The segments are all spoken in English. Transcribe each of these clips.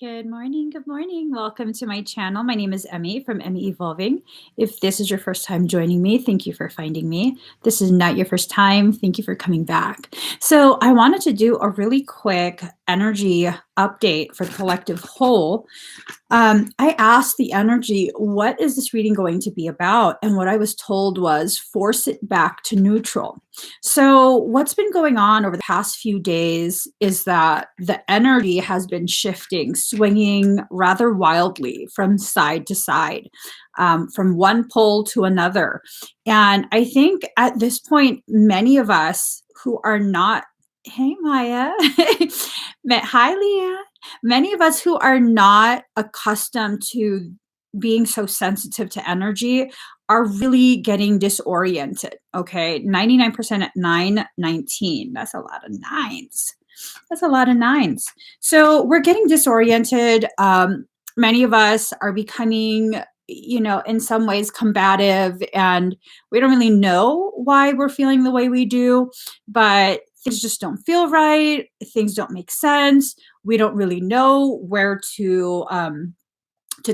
Good morning. Good morning. Welcome to my channel. My name is Emmie from Emmie Evolving. If this is your first time joining me, thank you for finding me. This is not your first time. Thank you for coming back. So I wanted to do a really quick energy update for the collective whole. I asked the energy, what is this reading going to be about? And what I was told was force it back to neutral. So what's been going on over the past few days is that the energy has been shifting, swinging rather wildly from side to side, from one pole to another. And I think at this point, many of us who are not, hey, Maya, hi, Leah. Many of us who are not accustomed to being so sensitive to energy are really getting disoriented. Okay. 99% at 919. That's a lot of nines. That's a lot of nines. So we're getting disoriented. Many of us are becoming, in some ways combative, and we don't really know why we're feeling the way we do, but things just don't feel right. Things don't make sense. We don't really know where to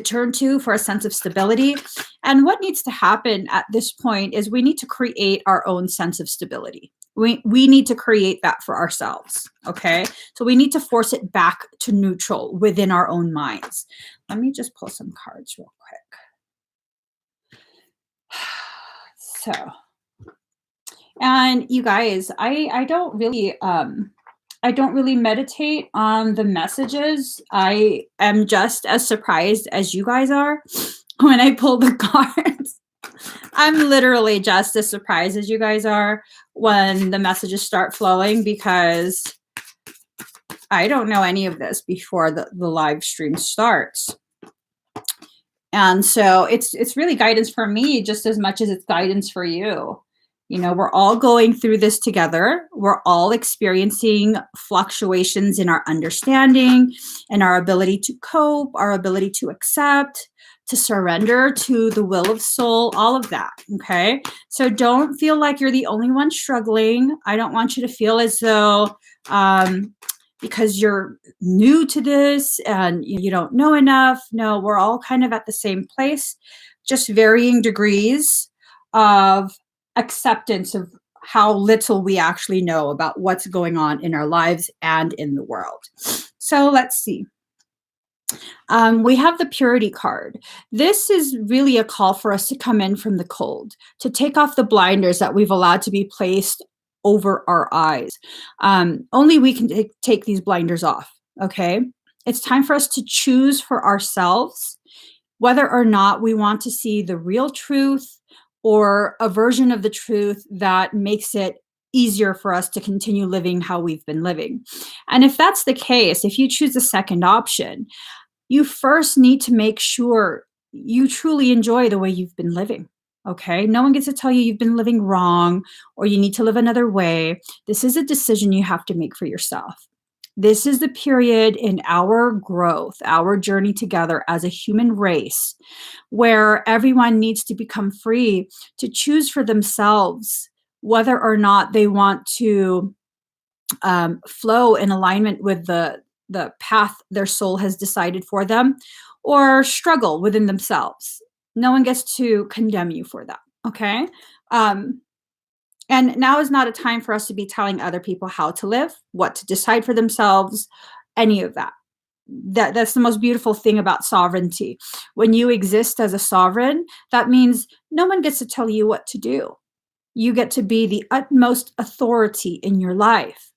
turn to for a sense of stability. And what needs to happen at this point is we need to create our own sense of stability. We need to create that for ourselves. Okay. So we need to force it back to neutral within our own minds. Let me just pull some cards real quick. So, and you guys, I don't really meditate on the messages. I am just as surprised as you guys are when I pull the cards. I'm literally just as surprised as you guys are when the messages start flowing, because I don't know any of this before the live stream starts. And so it's really guidance for me just as much as it's guidance for you. We're all going through this together. We're all experiencing fluctuations in our understanding and our ability to cope, our ability to accept, to surrender to the will of soul, all of that. Okay. So don't feel like you're the only one struggling. I don't want you to feel as though, because you're new to this and you don't know enough. No, we're all kind of at the same place, just varying degrees of acceptance of how little we actually know about what's going on in our lives and in the world. So let's see. We have the Purity card. This is really a call for us to come in from the cold, to take off the blinders that we've allowed to be placed over our eyes. Only we can take these blinders off. Okay. It's time for us to choose for ourselves whether or not we want to see the real truth or a version of the truth that makes it easier for us to continue living how we've been living. And if that's the case, if you choose the second option, you first need to make sure you truly enjoy the way you've been living. Okay. No one gets to tell you you've been living wrong or you need to live another way. This is a decision you have to make for yourself. This is the period in our growth, our journey together as a human race, where everyone needs to become free to choose for themselves whether or not they want to flow in alignment with the path their soul has decided for them, or struggle within themselves. No one gets to condemn you for that. Okay. And now is not a time for us to be telling other people how to live, what to decide for themselves, any of that. That's the most beautiful thing about sovereignty. When you exist as a sovereign, that means no one gets to tell you what to do. You get to be the utmost authority in your life.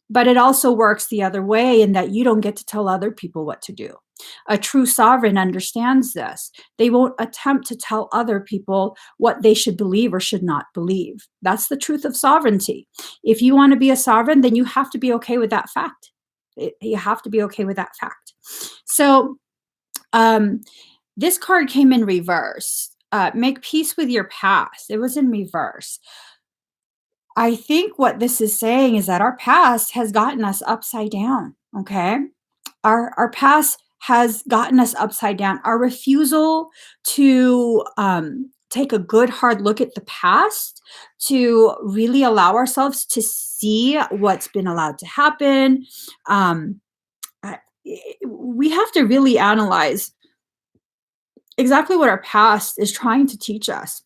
But it also works the other way in that you don't get to tell other people what to do. A true sovereign understands this. They won't attempt to tell other people what they should believe or should not believe. That's the truth of sovereignty. If you want to be a sovereign, then you have to be okay with that fact. You have to be okay with that fact. So this card came in reverse. Make peace with your past. It was in reverse. I think what this is saying is that our past has gotten us upside down. Okay. Our past has gotten us upside down. Our refusal to take a good hard look at the past, to really allow ourselves to see what's been allowed to happen, we have to really analyze exactly what our past is trying to teach us.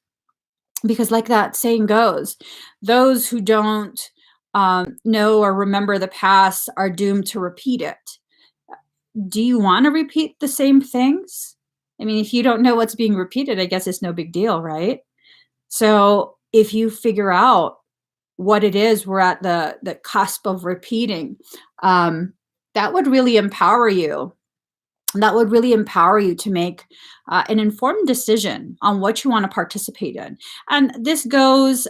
Because, like that saying goes, those who don't know or remember the past are doomed to repeat it. Do you want to repeat the same things? I mean, if you don't know what's being repeated, I guess it's no big deal, right? So if you figure out what it is we're at the cusp of repeating, um, that would really empower you. That would really empower you to make an informed decision on what you want to participate in. And this goes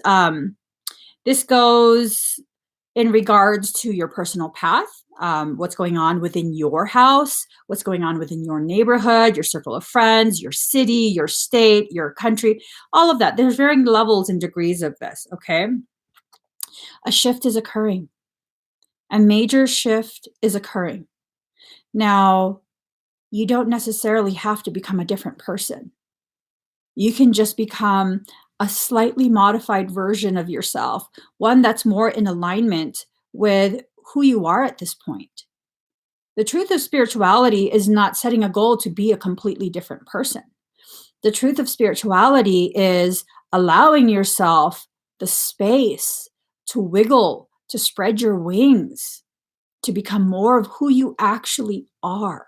in regards to your personal path, what's going on within your house, what's going on within your neighborhood, your circle of friends, your city, your state, your country, all of that. There's varying levels and degrees of this, okay? A shift is occurring. A major shift is occurring. Now, you don't necessarily have to become a different person. You can just become a slightly modified version of yourself, one that's more in alignment with who you are at this point. The truth of spirituality is not setting a goal to be a completely different person. The truth of spirituality is allowing yourself the space to wiggle, to spread your wings, to become more of who you actually are.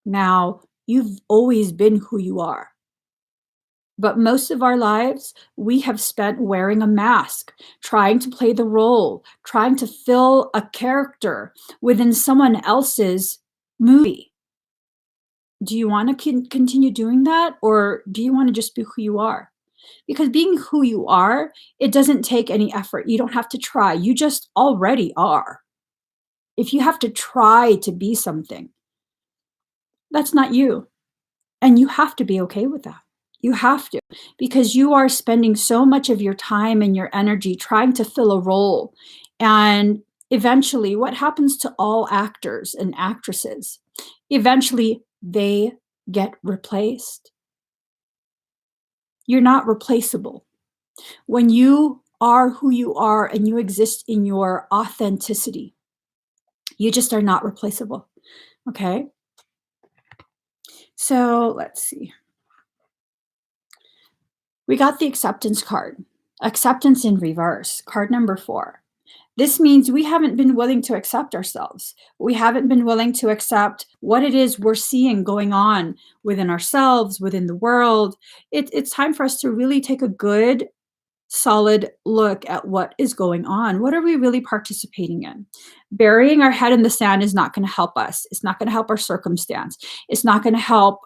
Now, you've always been who you are. But most of our lives, we have spent wearing a mask, trying to play the role, trying to fill a character within someone else's movie. Do you want to continue doing that, or do you want to just be who you are? Because being who you are, it doesn't take any effort. You don't have to try. You just already are. If you have to try to be something, that's not you. And you have to be okay with that. You have to, because you are spending so much of your time and your energy trying to fill a role. And eventually, what happens to all actors and actresses? Eventually, they get replaced. You're not replaceable. When you are who you are and you exist in your authenticity, you just are not replaceable. Okay? So let's see. We got the acceptance card. Acceptance in reverse, card number 4. This means we haven't been willing to accept ourselves. We haven't been willing to accept what it is we're seeing going on within ourselves, within the world. It's time for us to really take a good, solid look at what is going on. What are we really participating in? Burying our head in the sand is not going to help us. It's not going to help our circumstance. It's not going to help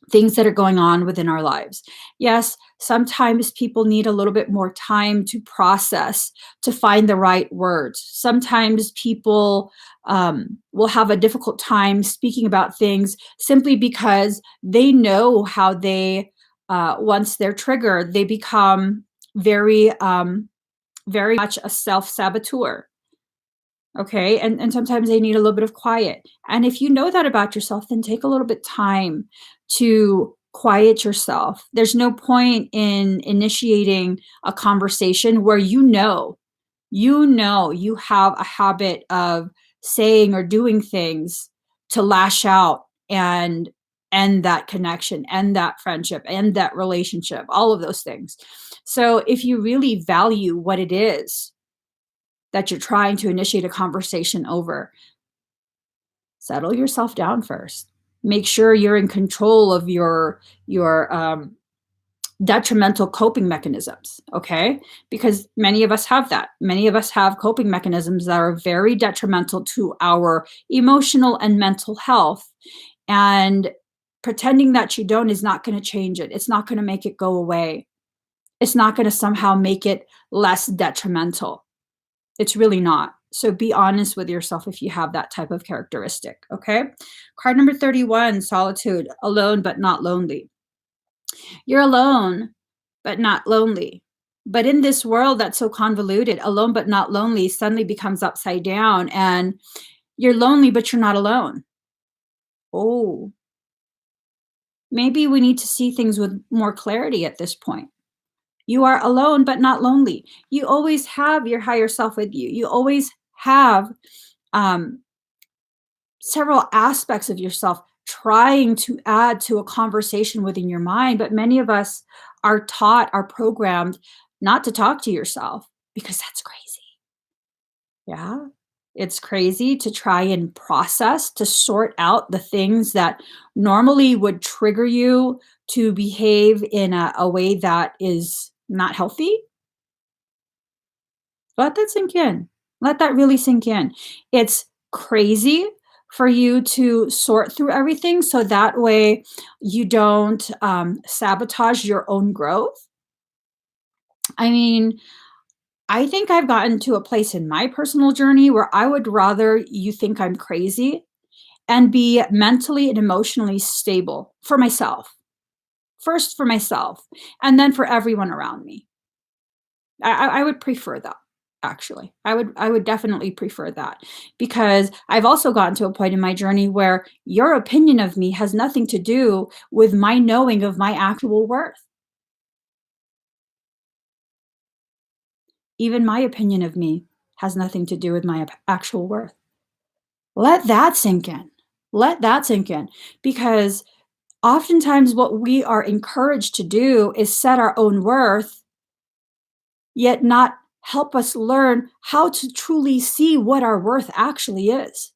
things that are going on within our lives. Yes, sometimes people need a little bit more time to process, to find the right words. Sometimes people will have a difficult time speaking about things simply because they know how they, once they're triggered, they become very, very much a self-saboteur. Okay. And sometimes they need a little bit of quiet. And if you know that about yourself, then take a little bit time to quiet yourself. There's no point in initiating a conversation where you have a habit of saying or doing things to lash out and end that connection, end that friendship, end that relationship, all of those things. So if you really value what it is that you're trying to initiate a conversation over, settle yourself down first. Make sure you're in control of your detrimental coping mechanisms, okay? Because many of us have that. Many of us have coping mechanisms that are very detrimental to our emotional and mental health. And pretending that you don't is not going to change it. It's not going to make it go away. It's not going to somehow make it less detrimental. It's really not. So be honest with yourself if you have that type of characteristic, okay? Card number 31, solitude, alone but not lonely. You're alone but not lonely. But in this world that's so convoluted, alone but not lonely suddenly becomes upside down, and you're lonely but you're not alone. Oh, maybe we need to see things with more clarity at this point. You are alone but not lonely. You always have your higher self with you. You always have um, several aspects of yourself trying to add to a conversation within your mind. But many of us are programmed not to talk to yourself because that's crazy. Yeah. It's crazy to try and process, to sort out the things that normally would trigger you to behave in a way that is not healthy. Let that sink in. Let that really sink in. It's crazy for you to sort through everything so that way you don't sabotage your own growth. I mean, I think I've gotten to a place in my personal journey where I would rather you think I'm crazy and be mentally and emotionally stable for myself. First for myself, and then for everyone around me. I would prefer that, actually. I would definitely prefer that because I've also gotten to a point in my journey where your opinion of me has nothing to do with my knowing of my actual worth. Even my opinion of me has nothing to do with my actual worth. Let that sink in. Let that sink in because oftentimes what we are encouraged to do is set our own worth, yet not help us learn how to truly see what our worth actually is.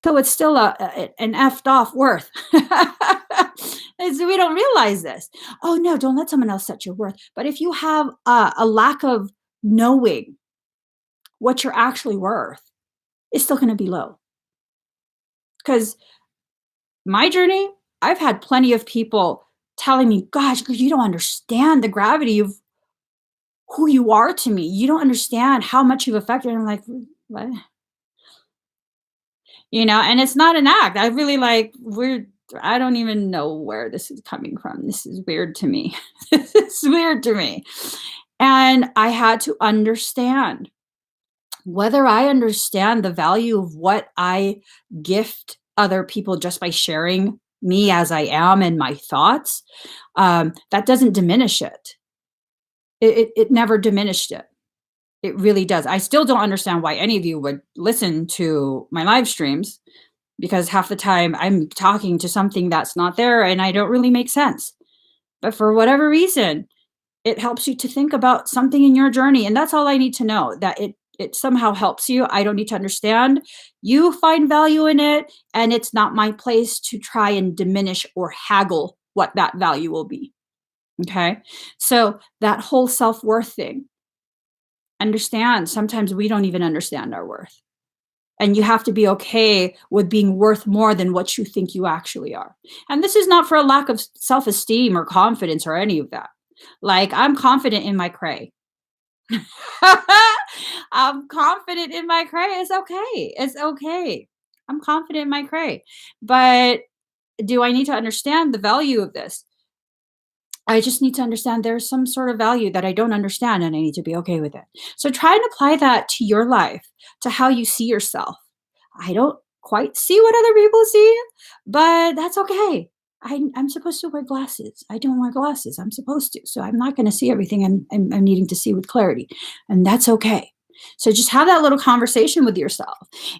So it's still an effed off worth. We don't realize this. Oh no, don't let someone else set your worth. But if you have a lack of knowing what you're actually worth, it's still going to be low. Because my journey, I've had plenty of people telling me, gosh, you don't understand the gravity of who you are to me. You don't understand how much you've affected. And I'm like, what? And it's not an act. I really like, I don't even know where this is coming from. This is weird to me. This is weird to me. And I had to understand whether I understand the value of what I gift other people just by sharing me as I am and my thoughts. That doesn't diminish it. It never diminished it. It really does. I still don't understand why any of you would listen to my live streams because half the time I'm talking to something that's not there and I don't really make sense. But for whatever reason, it helps you to think about something in your journey. And that's all I need to know, that it somehow helps you. I don't need to understand. You find value in it, and it's not my place to try and diminish or haggle what that value will be. Okay. So that whole self-worth thing, understand sometimes we don't even understand our worth. And you have to be okay with being worth more than what you think you actually are. And this is not for a lack of self-esteem or confidence or any of that. Like, I'm confident in my cray. I'm confident in my cray. It's okay. It's okay. I'm confident in my cray. But do I need to understand the value of this? I just need to understand there's some sort of value that I don't understand and I need to be okay with it. So try and apply that to your life, to how you see yourself. I don't quite see what other people see, but that's okay. I'm supposed to wear glasses. I don't wear glasses. I'm supposed to. So I'm not going to see everything I'm needing to see with clarity. And that's okay. So just have that little conversation with yourself.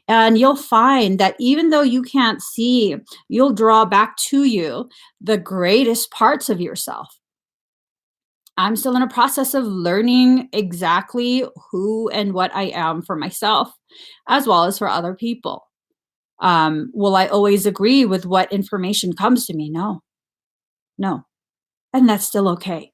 And you'll find that even though you can't see, you'll draw back to you the greatest parts of yourself. I'm still in a process of learning exactly who and what I am for myself, as well as for other people. Will I always agree with what information comes to me? No, no. And that's still okay.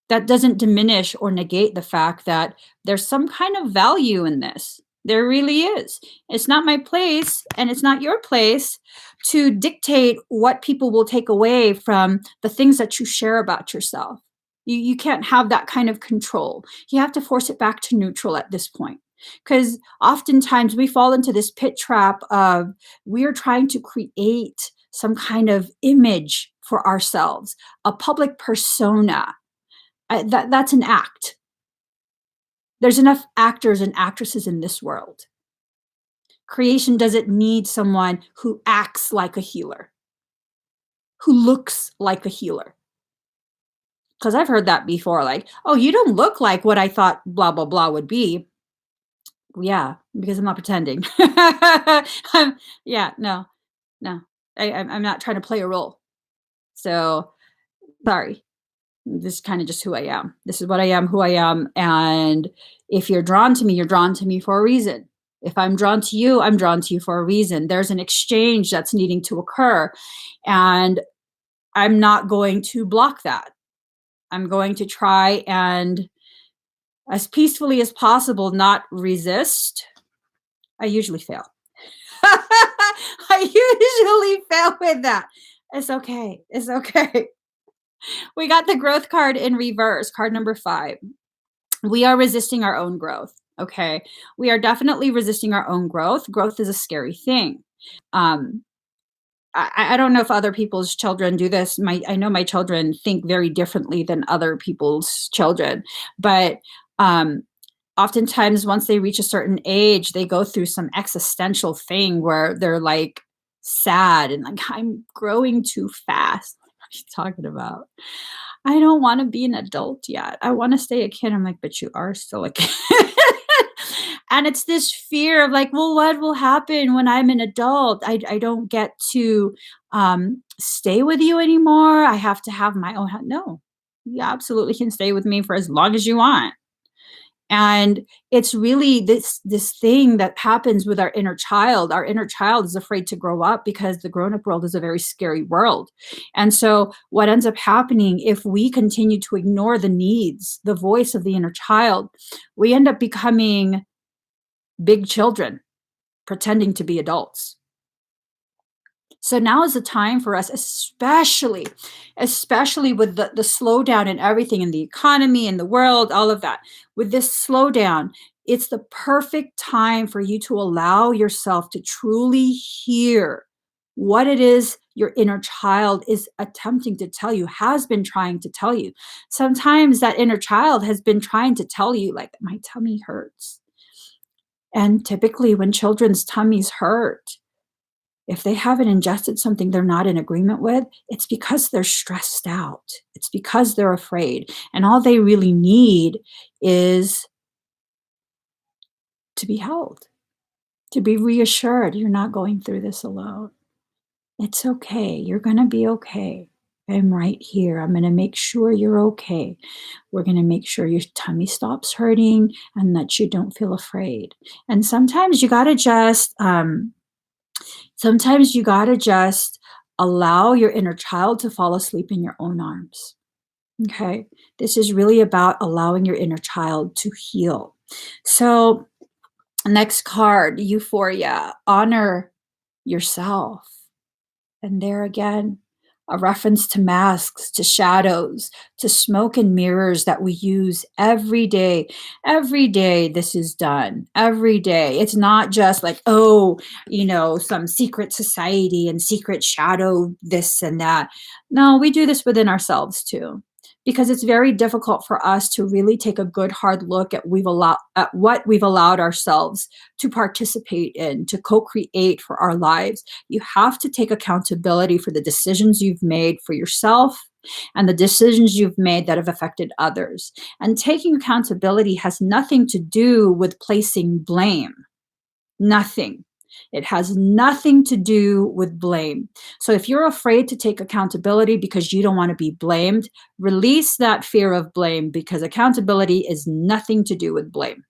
That doesn't diminish or negate the fact that there's some kind of value in this. There really is. It's not my place and it's not your place to dictate what people will take away from the things that you share about yourself. You can't have that kind of control. You have to force it back to neutral at this point. Because oftentimes we fall into this pit trap of we're trying to create some kind of image for ourselves, a public persona. That's an act. There's enough actors and actresses in this world. Creation doesn't need someone who acts like a healer, who looks like a healer. Because I've heard that before, like, oh, you don't look like what I thought blah, blah, blah would be. Yeah, because I'm not pretending. Yeah, no, no. I'm not trying to play a role. So sorry. This is kind of just who I am. This is what I am, who I am. And if you're drawn to me, you're drawn to me for a reason. If I'm drawn to you, I'm drawn to you for a reason. There's an exchange that's needing to occur. And I'm not going to block that. I'm going to try and, as peacefully as possible, not resist. I usually fail. I usually fail with that. It's okay. It's okay. We got the growth card in reverse, card number 5. We are resisting our own growth. Okay. We are definitely resisting our own growth. Growth is a scary thing. Um, I don't know if other people's children do this. I know my children think very differently than other people's children, but um, oftentimes once they reach a certain age, they go through some existential thing where they're like sad and like, I'm growing too fast. What are you talking about? I don't want to be an adult yet. I want to stay a kid. I'm like, but you are still a kid. And it's this fear of like, well, what will happen when I'm an adult? I don't get to stay with you anymore. I have to have my own. No, you absolutely can stay with me for as long as you want. And it's really this thing that happens with our inner child. Our inner child is afraid to grow up because the grown-up world is a very scary world. And so what ends up happening if we continue to ignore the needs, the voice of the inner child, we end up becoming big children pretending to be adults. So now is the time for us, especially with the slowdown and everything in the economy and the world, all of that. With this slowdown, it's the perfect time for you to allow yourself to truly hear what it is your inner child is attempting to tell you, has been trying to tell you. Sometimes that inner child has been trying to tell you, like, my tummy hurts. And typically, when children's tummies hurt, if they haven't ingested something they're not in agreement with, it's because they're stressed out. It's because they're afraid. And all they really need is to be held, to be reassured you're not going through this alone. It's okay. You're going to be okay. I'm right here. I'm going to make sure you're okay. We're going to make sure your tummy stops hurting and that you don't feel afraid. And sometimes you got to just allow your inner child to fall asleep in your own arms. Okay. This is really about allowing your inner child to heal. So, next card, euphoria, honor yourself. And there again, a reference to masks, to shadows, to smoke and mirrors that we use every day. Every day, this is done. Every day. It's not just like, oh, some secret society and secret shadow, this and that. No, we do this within ourselves too. Because it's very difficult for us to really take a good hard look at what we've allowed ourselves to participate in, to co-create for our lives. You have to take accountability for the decisions you've made for yourself and the decisions you've made that have affected others. And taking accountability has nothing to do with placing blame. Nothing. It has nothing to do with blame. So if you're afraid to take accountability because you don't want to be blamed, release that fear of blame, because accountability is nothing to do with blame.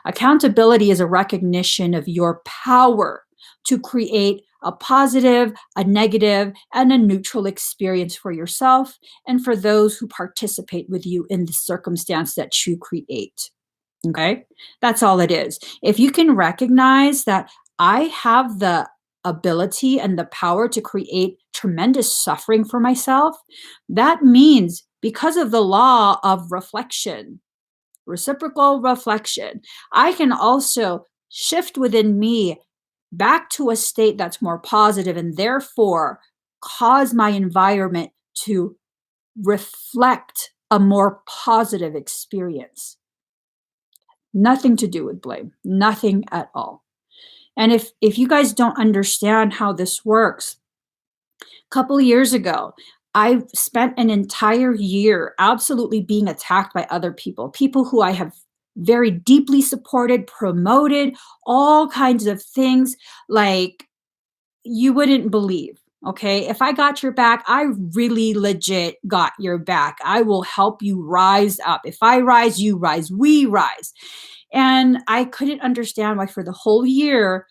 Accountability is a recognition of your power to create a positive, a negative, and a neutral experience for yourself and for those who participate with you in the circumstance that you create. Okay? That's all it is. If you can recognize that I have the ability and the power to create tremendous suffering for myself, that means, because of the law of reflection, reciprocal reflection, I can also shift within me back to a state that's more positive and therefore cause my environment to reflect a more positive experience. Nothing to do with blame, nothing at all. And if you guys don't understand how this works, a couple of years ago, I spent an entire year absolutely being attacked by other people who I have very deeply supported, promoted, all kinds of things like you wouldn't believe. Okay. If I got your back, I really legit got your back. I will help you rise up. If I rise, you rise, we rise. And I couldn't understand why for the whole year,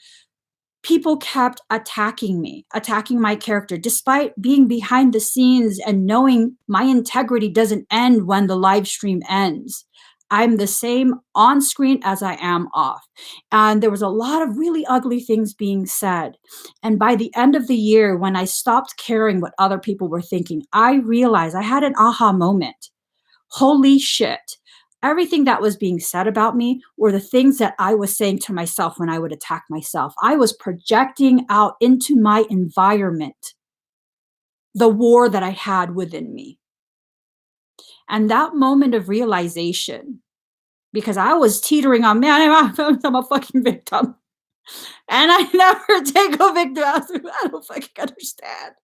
people kept attacking me, attacking my character, despite being behind the scenes and knowing my integrity doesn't end when the live stream ends. I'm the same on screen as I am off. And there was a lot of really ugly things being said. And by the end of the year, when I stopped caring what other people were thinking, I realized I had an aha moment. Holy shit. Everything that was being said about me were the things that I was saying to myself when I would attack myself. I was projecting out into my environment the war that I had within me. And that moment of realization, because I was teetering on, man, I'm a fucking victim. And I never take a victim. I don't fucking understand.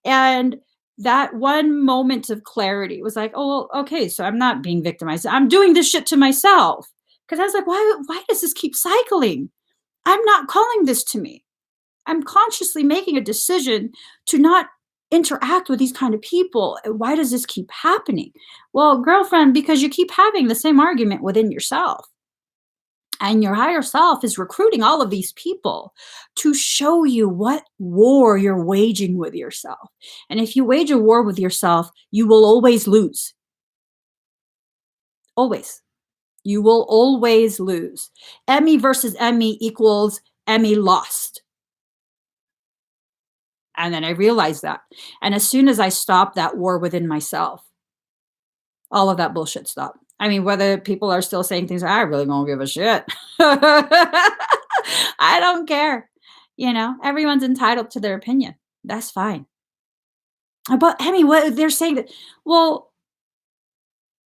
And that one moment of clarity was like, oh, well, okay, so I'm not being victimized. I'm doing this shit to myself. Because I was like, why does this keep cycling? I'm not calling this to me. I'm consciously making a decision to not interact with these kind of people. Why does this keep happening? Well, girlfriend, because you keep having the same argument within yourself. And your higher self is recruiting all of these people to show you what war you're waging with yourself. And if you wage a war with yourself, you will always lose. Always. You will always lose. Emmie versus Emmie equals Emmie lost. And then I realized that. And as soon as I stopped that war within myself, all of that bullshit stopped. I mean, whether people are still saying things, I really don't give a shit. I don't care. Everyone's entitled to their opinion. That's fine. But Emmie, what they're saying that, well,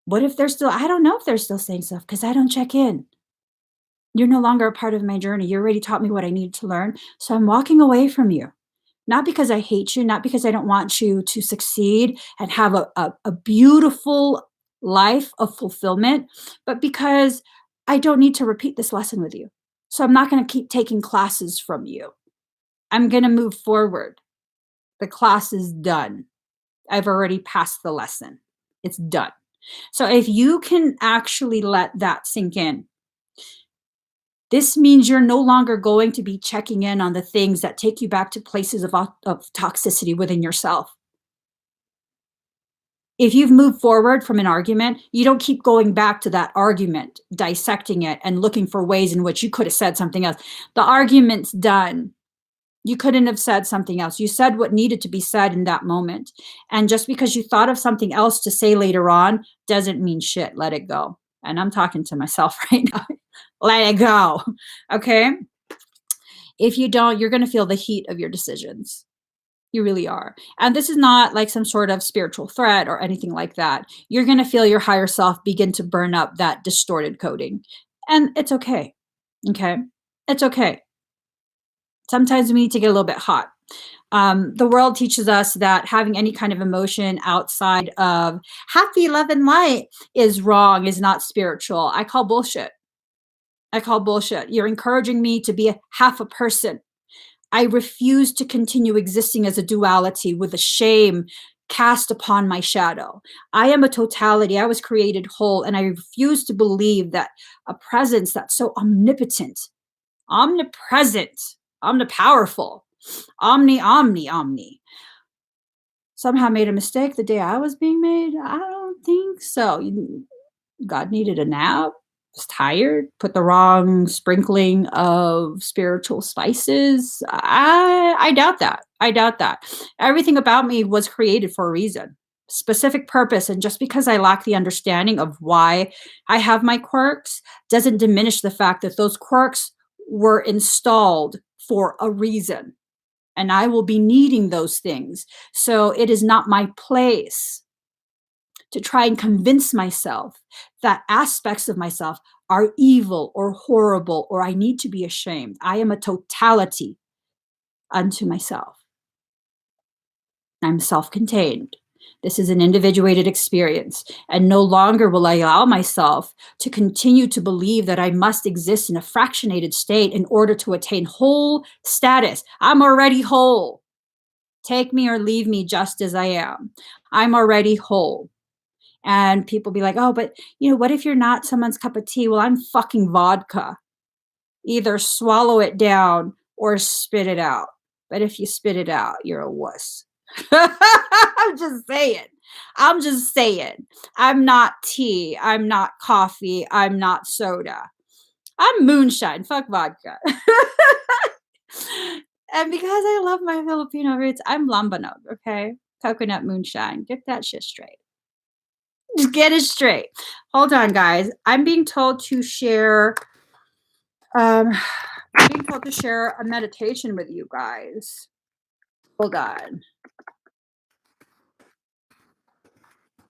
what if they're still, I don't know if they're still saying stuff because I don't check in. You're no longer a part of my journey. You already taught me what I needed to learn. So I'm walking away from you. Not because I hate you, not because I don't want you to succeed and have a beautiful life of fulfillment, but because I don't need to repeat this lesson with you. So I'm not going to keep taking classes from you. I'm going to move forward. The class is done. I've already passed the lesson. It's done. So if you can actually let that sink in, this means you're no longer going to be checking in on the things that take you back to places of toxicity within yourself. If you've moved forward from an argument, you don't keep going back to that argument, dissecting it and looking for ways in which you could have said something else. The argument's done. You couldn't have said something else. You said what needed to be said in that moment. And just because you thought of something else to say later on doesn't mean shit. Let it go. And I'm talking to myself right now. Let it go. Okay? If you don't, you're going to feel the heat of your decisions. You really are. And this is not like some sort of spiritual threat or anything like that. You're going to feel your higher self begin to burn up that distorted coding. And it's okay. Okay? It's okay. Sometimes we need to get a little bit hot. The world teaches us that having any kind of emotion outside of happy, love, and light is wrong, is not spiritual. I call bullshit. You're encouraging me to be half a person. I refuse to continue existing as a duality with the shame cast upon my shadow. I am a totality. I was created whole, and I refuse to believe that a presence that's so omnipotent, omnipresent, omnipowerful, omni, somehow made a mistake the day I was being made. I don't think so. God needed a nap, was tired, put the wrong sprinkling of spiritual spices. I doubt that. I doubt that. Everything about me was created for a reason, specific purpose. And just because I lack the understanding of why I have my quirks doesn't diminish the fact that those quirks were installed for a reason. And I will be needing those things. So it is not my place to try and convince myself that aspects of myself are evil or horrible or I need to be ashamed. I am a totality unto myself. I'm self-contained. This is an individuated experience, and no longer will I allow myself to continue to believe that I must exist in a fractionated state in order to attain whole status. I'm already whole. Take me or leave me just as I am. I'm already whole. And people be like, oh, but what if you're not someone's cup of tea? Well, I'm fucking vodka. Either swallow it down or spit it out. But if you spit it out, you're a wuss. I'm just saying. I'm just saying. I'm not tea. I'm not coffee. I'm not soda. I'm moonshine. Fuck vodka. And because I love my Filipino roots, I'm lambanog, okay? Coconut moonshine. Get that shit straight. Just get it straight. Hold on, guys. I'm being told to share a meditation with you guys. Hold on.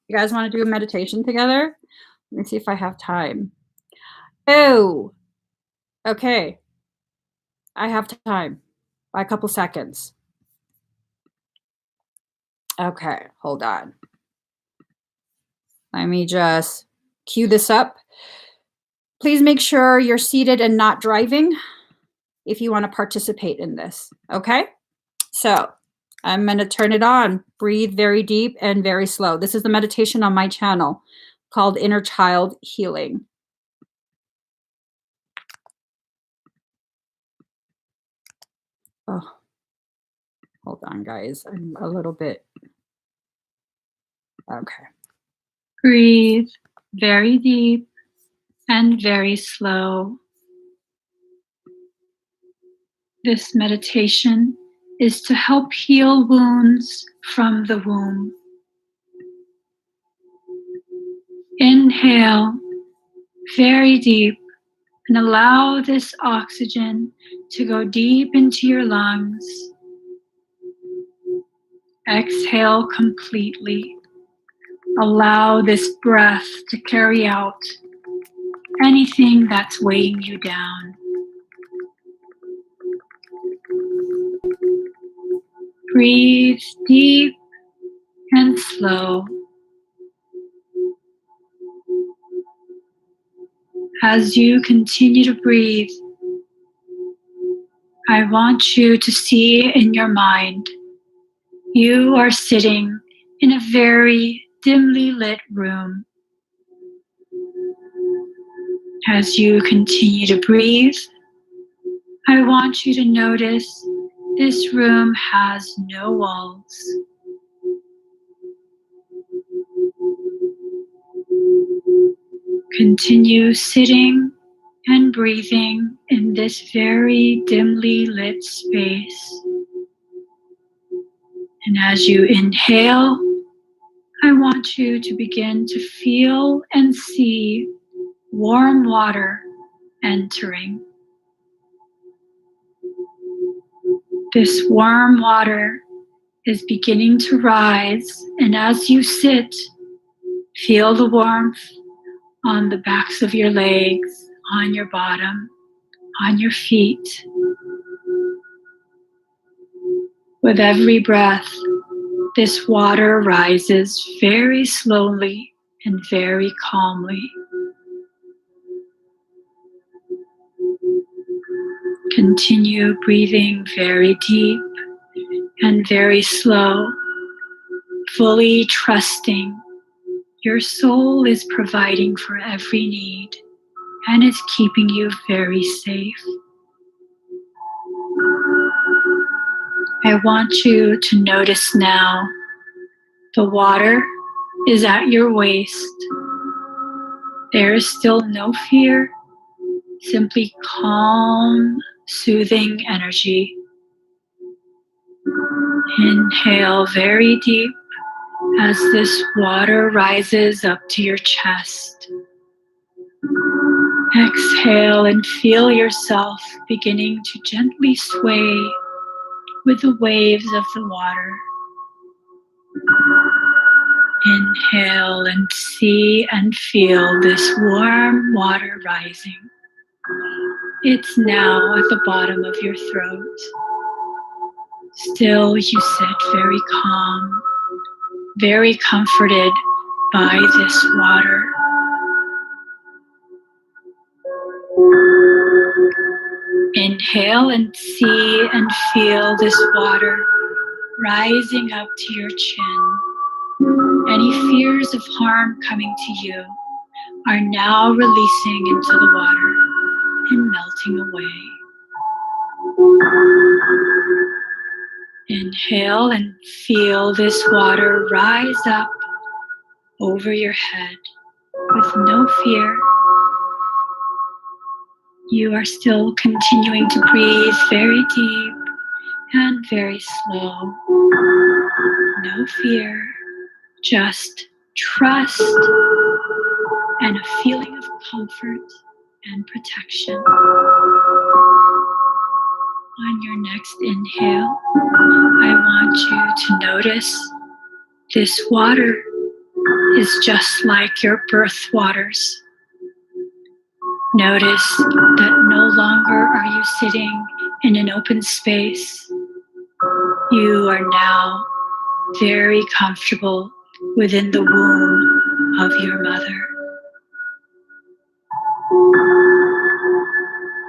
You guys want to do a meditation together? Let me see if I have time. Oh, okay. I have time by a couple seconds. Okay, hold on. Let me just cue this up. Please make sure you're seated and not driving if you want to participate in this, okay? So I'm going to turn it on. Breathe very deep and very slow. This is the meditation on my channel called Inner Child Healing. Oh, hold on, guys. I'm a little bit. Okay. Breathe very deep and very slow. This meditation is to help heal wounds from the womb. Inhale very deep and allow this oxygen to go deep into your lungs. Exhale completely. Allow this breath to carry out anything that's weighing you down. Breathe deep and slow. As you continue to breathe, I want you to see in your mind you are sitting in a very dimly lit room. As you continue to breathe, I want you to notice this room has no walls. Continue sitting and breathing in this very dimly lit space. And as you inhale, I want you to begin to feel and see warm water entering. This warm water is beginning to rise, and as you sit, feel the warmth on the backs of your legs, on your bottom, on your feet. With every breath, this water rises very slowly and very calmly. Continue breathing very deep and very slow, fully trusting your soul is providing for every need and is keeping you very safe. I want you to notice now the water is at your waist. There is still no fear, simply calm, soothing energy. Inhale very deep as this water rises up to your chest. Exhale and feel yourself beginning to gently sway with the waves of the water. Inhale and see and feel this warm water rising. It's now at the bottom of your throat. Still, you sit very calm, very comforted by this water. Inhale and see and feel this water rising up to your chin. Any fears of harm coming to you are now releasing into the water and melting away. Inhale and feel this water rise up over your head with no fear. You are still continuing to breathe very deep and very slow. No fear, just trust and a feeling of comfort and protection. On your next inhale, I want you to notice this water is just like your birth waters. Notice that no longer are you sitting in an open space. You are now very comfortable within the womb of your mother.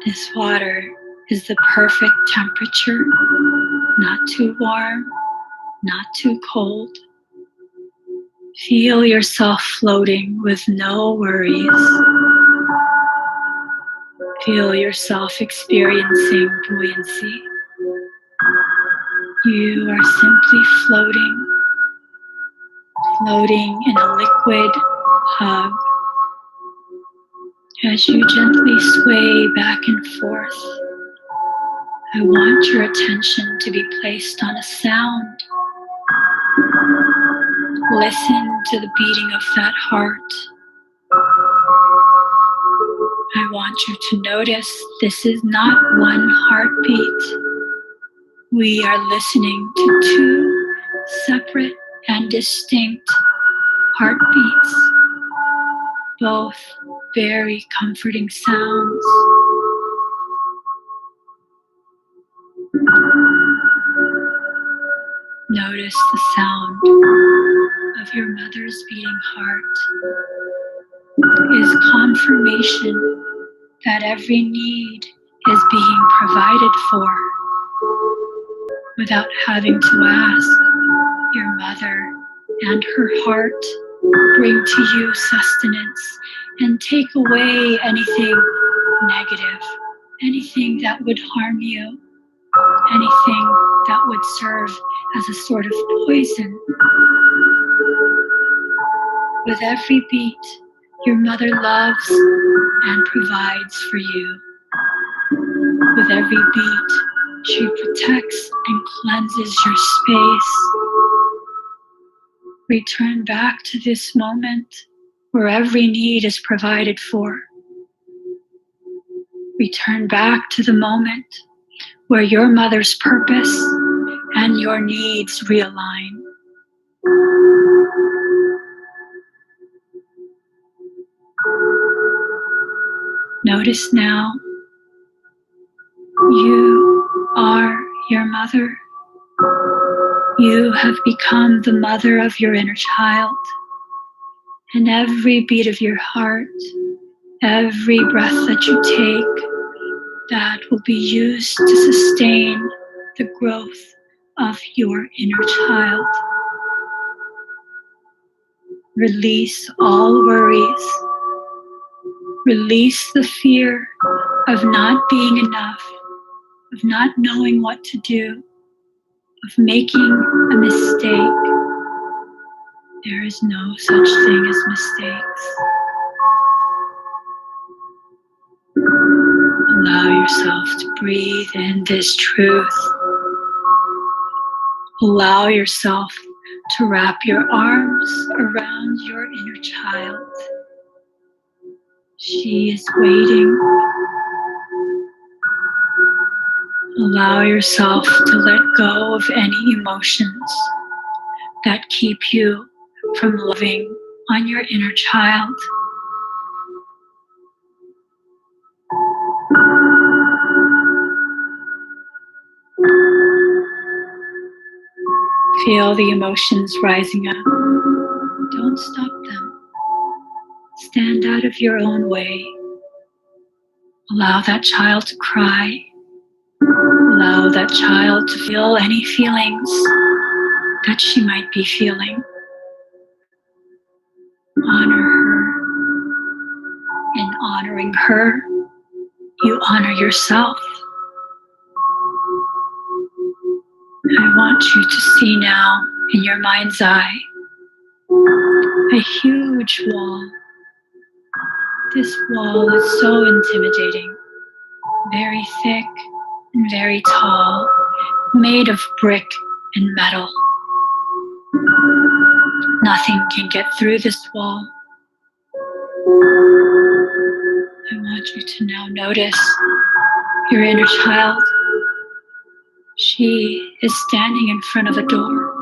This water is the perfect temperature, not too warm, not too cold. Feel yourself floating with no worries. Feel yourself experiencing buoyancy. You are simply floating in a liquid hug. As you gently sway back and forth, I want your attention to be placed on a sound. Listen to the beating of that heart. I want you to notice this is not one heartbeat. We are listening to two separate and distinct heartbeats, both very comforting sounds. Notice the sound of your mother's beating heart is confirmation that every need is being provided for without having to ask. Your mother and her heart bring to you sustenance and take away anything negative, anything that would harm you, anything that would serve as a sort of poison. With every beat, your mother loves and provides for you. With every beat, she protects and cleanses your space. Return back to this moment where every need is provided for. Return back to the moment where your mother's purpose and your needs realign. Notice now, you are your mother. You have become the mother of your inner child. And every beat of your heart, every breath that you take, that will be used to sustain the growth of your inner child. Release all worries. Release the fear of not being enough, of not knowing what to do, of making a mistake. There is no such thing as mistakes. Allow yourself to breathe in this truth. Allow yourself to wrap your arms around your inner child. She is waiting. Allow yourself to let go of any emotions that keep you from loving on your inner child. Feel the emotions rising up. Don't stop them. Stand out of your own way. Allow that child to cry. Allow that child to feel any feelings that she might be feeling. Honor her. In honoring her, you honor yourself. I want you to see now in your mind's eye a huge wall. This wall is so intimidating, very thick and very tall, made of brick and metal. Nothing can get through this wall. I want you to now notice your inner child. She is standing in front of a door.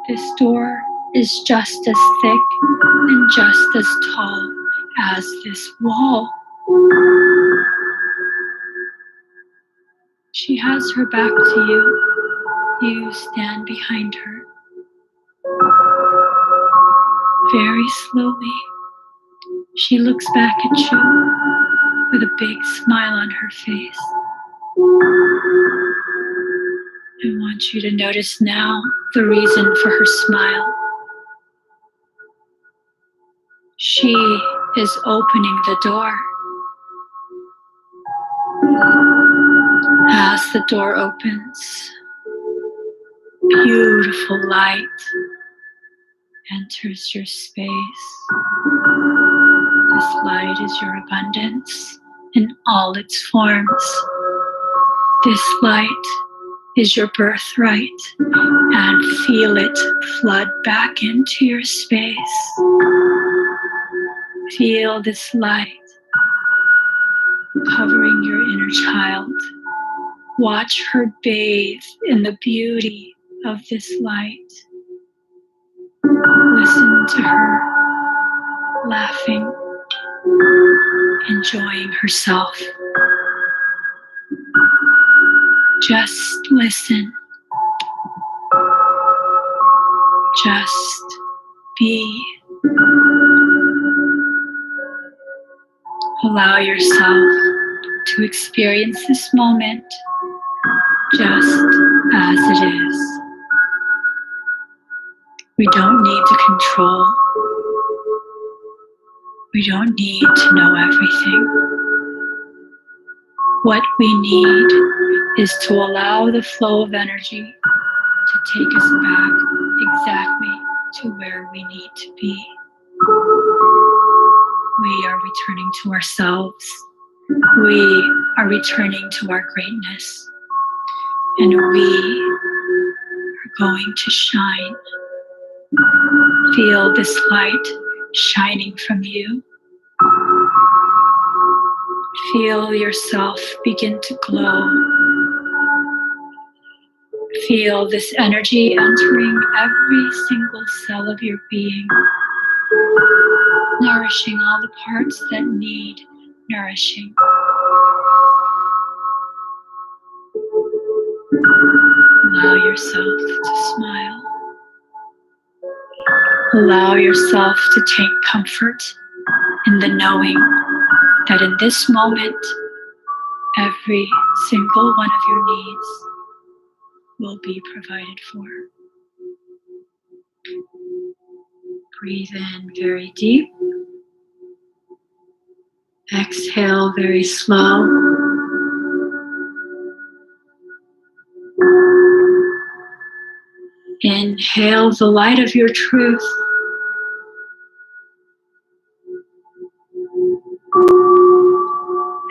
This door is just as thick and just as tall as this wall. She has her back to you. You stand behind her. Very slowly, she looks back at you with a big smile on her face. I want you to notice now the reason for her smile. She is opening the door. As the door opens, beautiful light enters your space. This light is your abundance in all its forms. This light is your birthright, and feel it flood back into your space. Feel this light covering your inner child. Watch her bathe in the beauty of this light. Listen to her laughing, enjoying herself. Just listen. Just be. Allow yourself to experience this moment just as it is. We don't need to control. We don't need to know everything. What we need is to allow the flow of energy to take us back exactly to where we need to be. We are returning to ourselves. We are returning to our greatness. And we are going to shine. Feel this light shining from you. Feel yourself begin to glow. Feel this energy entering every single cell of your being, nourishing all the parts that need nourishing. Allow yourself to smile. Allow yourself to take comfort in the knowing that in this moment, every single one of your needs will be provided for. Breathe in very deep. Exhale very slow. Inhale the light of your truth.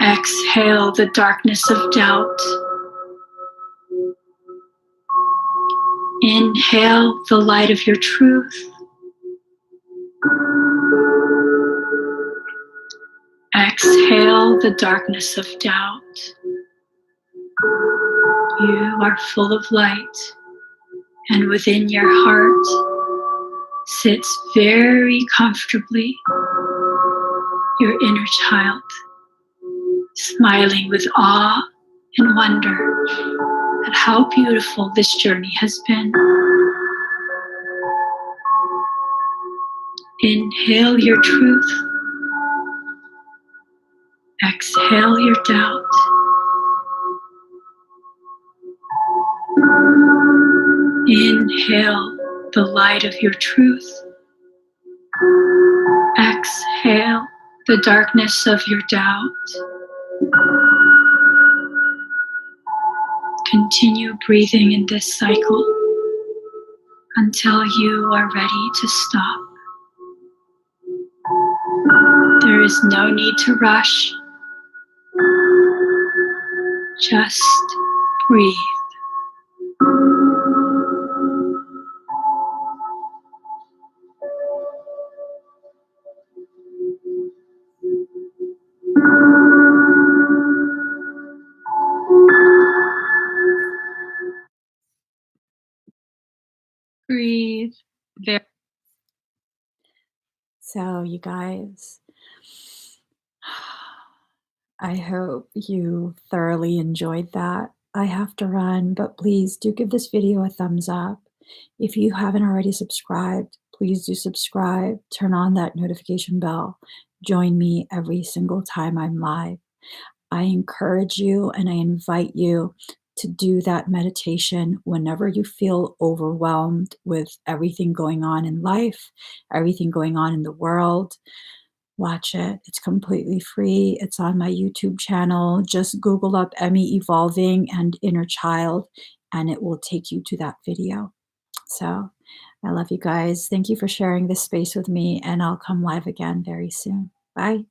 Exhale the darkness of doubt. Inhale the light of your truth. Exhale the darkness of doubt. You are full of light, and within your heart sits very comfortably your inner child, smiling with awe and wonder. at how beautiful this journey has been. Inhale your truth. Exhale your doubt. Inhale the light of your truth. Exhale the darkness of your doubt. Continue breathing in this cycle until you are ready to stop. There is no need to rush. Just breathe. Breathe. There. So, you guys, I hope you thoroughly enjoyed that. I have to run, but please do give this video a thumbs up. If you haven't already subscribed, please do subscribe, turn on that notification bell, join me every single time I'm live. I encourage you and I invite you to do that meditation whenever you feel overwhelmed with everything going on in life, everything going on in the world. Watch it. It's completely free. It's on my YouTube channel. Just Google up Emmie Evolving and Inner Child, and it will take you to that video. So I love you guys. Thank you for sharing this space with me, and I'll come live again very soon. Bye.